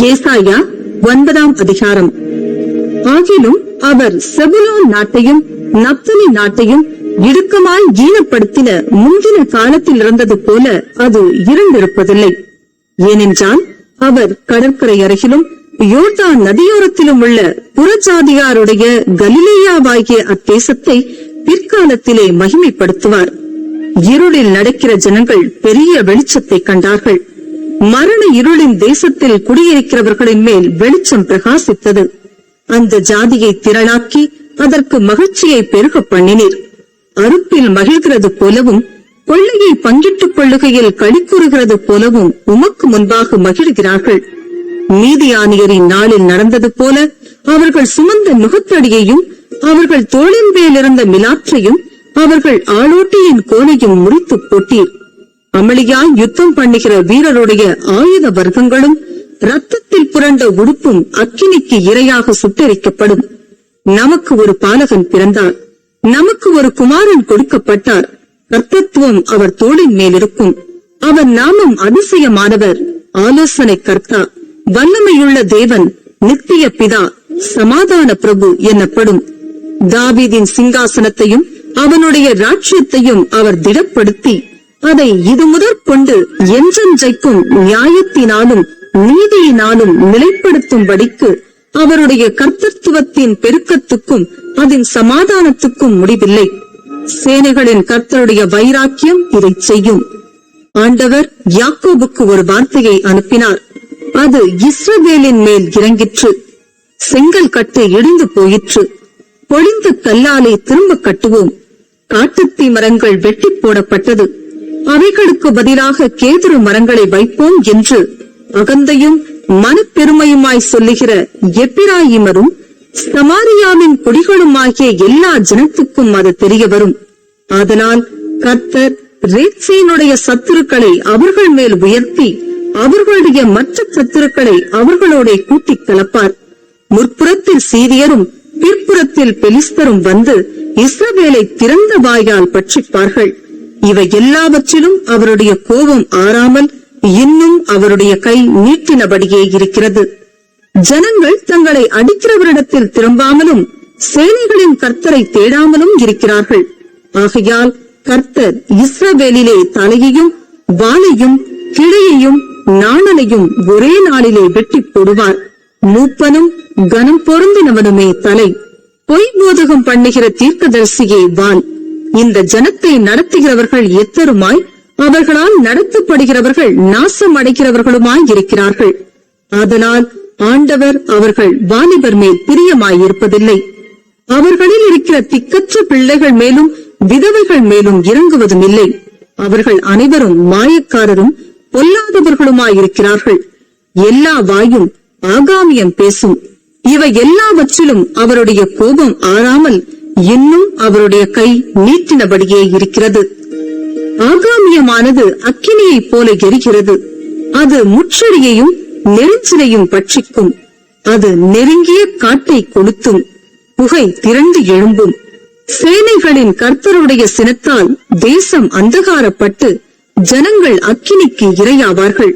ஏசாயா 9ஆம் அதிகாரம். ஆகிலும் அவர் செபுலோன் நாட்டையும் நப்தலி நாட்டையும் இடுக்கமாய் ஈனப்படுத்தின முந்தின காலத்தில் இருந்தது போல அது இருந்திருப்பதில்லை. ஏனென்றால் அவர் கடற்கரை அருகிலும் யோர்தான் நதியோரத்திலும் உள்ள புறஜாதியாருடைய கலிலேயாவாகிய அத்தேசத்தை பிற்காலத்திலே மகிமைப்படுத்துவார். இருளில் நடக்கிற ஜனங்கள் பெரிய வெளிச்சத்தை கண்டார்கள். மரண இருளின் தேசத்தில் குடியிருக்கிறவர்களின் மேல் வெளிச்சம் பிரகாசித்தது. அந்த ஜாதியை திரளாக்கி அதற்கு மகிழ்ச்சியை பெருக பண்ணினீர். அறுப்பில் மகிழ்கிறது போலவும் கொள்ளையை பங்கிட்டுக் கொள்ளுகையில் களி கூறுகிறது போலவும் உமக்கு முன்பாக மகிழ்கிறார்கள். மீதியானியரின் நாளில் நடந்தது போல அவர்கள் சுமந்த நுகத்தடியையும் அவர்கள் தோளின் மேலிருந்த மிலாற்றையும் அவர்கள் ஆளோட்டியின் கோலையும் முறித்து போட்டீர். அமளியாய் யுத்தம் பண்ணுகிற வீரருடைய ஆயுத வர்க்கங்களும் ரத்தத்தில் புரண்ட உடுப்பும் அக்கினிக்கு இரையாக சுட்டெரிக்கப்படும். நமக்கு ஒரு பாலகன் பிறந்தார், நமக்கு ஒரு குமாரன் கொடுக்கப்பட்டார். கர்த்தத்துவம் அவர் தோளின் மேல் இருக்கும். அவர் நாமம் அதிசயமானவர், ஆலோசனை கர்த்தா, வல்லமையுள்ள தேவன், நித்திய பிதா, சமாதான பிரபு என்னப்படும். தாவீதின் சிங்காசனத்தையும் அவனுடைய ராஜ்யத்தையும் அவர் திடப்படுத்தி அதை இது முதற்கொண்டு என்றென்றைக்கும் நியாயத்தினாலும் நீதியினாலும் நிலைப்படுத்தும்படிக்கு அவருடைய கர்த்தத்துவத்தின் பெருக்கத்துக்கும் அதன் சமாதானத்துக்கும் முடிவில்லை. சேனைகளின் கர்த்தருடைய வைராக்கியம் இதை செய்யும். ஆண்டவர் யாக்கோபுக்கு ஒரு வார்த்தையை அனுப்பினார், அது இஸ்ரவேலின் மேல் இறங்கிற்று. செங்கல் கட்டு இடிந்து போயிற்று. பொழிந்த கல்லாலே திரும்ப கட்டுவோம். காட்டுத்தீ மரங்கள் வெட்டி போடப்பட்டது, அவைகளுக்கு பதிலாக கேதுரு மரங்களை வைப்போம் என்று அகந்தையும் மனப்பெருமையுமாய் சொல்லுகிற எப்பிராயிமரும் சமாரியாவின் குடிகளுமாகிய எல்லா ஜனத்துக்கும் அது தெரிய வரும். ஆதலால் கர்த்தர் ரேத்சீனுடைய சத்துருக்களை அவர்கள் மேல் உயர்த்தி அவர்களுடைய மற்ற சத்துருக்களை அவர்களோட கூட்டிக் கலப்பார். முற்புறத்தில் சீரியரும் பிற்புறத்தில் பெலிஸ்தரும் வந்து இஸ்ரவேலை திறந்த வாயால் பட்சிப்பார்கள். இவை எல்லாவற்றிலும் அவருடைய கோபம் ஆறாமல் இன்னும் அவருடைய கை நீட்டினபடியே இருக்கிறது. ஜனங்கள் தங்களை அடிக்கிறவரிடத்தில் திரும்பாமலும் சேனைகளின் கர்த்தரை தேடாமலும் இருக்கிறார்கள். ஆகையால் கர்த்தர் இஸ்ரவேலிலே தலையையும் வாலையும் கிளையையும் நாணலையும் ஒரே நாளிலே வெட்டி போடுவார். மூப்பனும் கனம் பொருந்தினவனுமே தலை, பொய் போதகம் பண்ணுகிற தீர்க்கதரிசியே வால். இந்த ஜனத்தை நடத்துகிறவர்கள் எத்தருமாய் அவர்களால் நடத்தப்படுகிறவர்கள் நாசம் அடைகிறவர்களுமாய் இருக்கிறார்கள். ஆதலால் ஆண்டவர் அவர்கள் வாலிபர் மேல் பிரியமாயிருப்பதில்லை. அவர்களில் இருக்கிற திக்கற்ற பிள்ளைகள் மேலும் விதவைகள் மேலும் இறங்குவதும் இல்லை. அவர்கள் அனைவரும் மாயக்காரரும் பொல்லாதவர்களுமாயிருக்கிறார்கள். எல்லா வாயும் ஆகாமியம் பேசும். இவை எல்லாவற்றிலும் அவருடைய கோபம் ஆறாமல் இன்னும் அவருடைய கை நீட்டினபடியே இருக்கிறது. ஆகாமியமானது அக்கினியை போல எரிகிறது. அது முச்செடியையும் நெருஞ்சிலையும் பட்சிக்கும். அது நெருங்கிய காட்டை கொளுத்தும். புகை திரண்டு எழும்பும். சேனைகளின் கர்த்தருடைய சினத்தால் தேசம் அந்தகாரப்பட்டு ஜனங்கள் அக்கினிக்கு இரையாவார்கள்.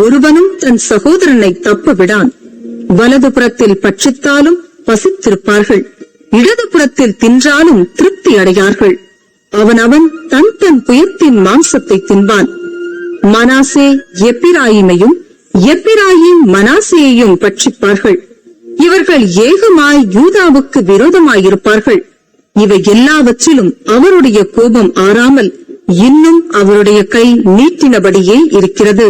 ஒருவனும் தன் சகோதரனை தப்ப விடான். வலது புறத்தில் பட்சித்தாலும் பசித்திருப்பார்கள், இடது புறத்தில் தின்றாலும் திருப்தி அடையார்கள். அவன் தன் தன் புயத்தின் மாம்சத்தை தின்பான். மனாசே எப்பிராயிமையும் எப்பிராயிம் மனாசேயையும் பட்சிப்பார்கள். இவர்கள் ஏகமாய் யூதாவுக்கு விரோதமாயிருப்பார்கள். இவை எல்லாவற்றிலும் அவருடைய கோபம் ஆறாமல் இன்னும் அவருடைய கை நீட்டினபடியே இருக்கிறது.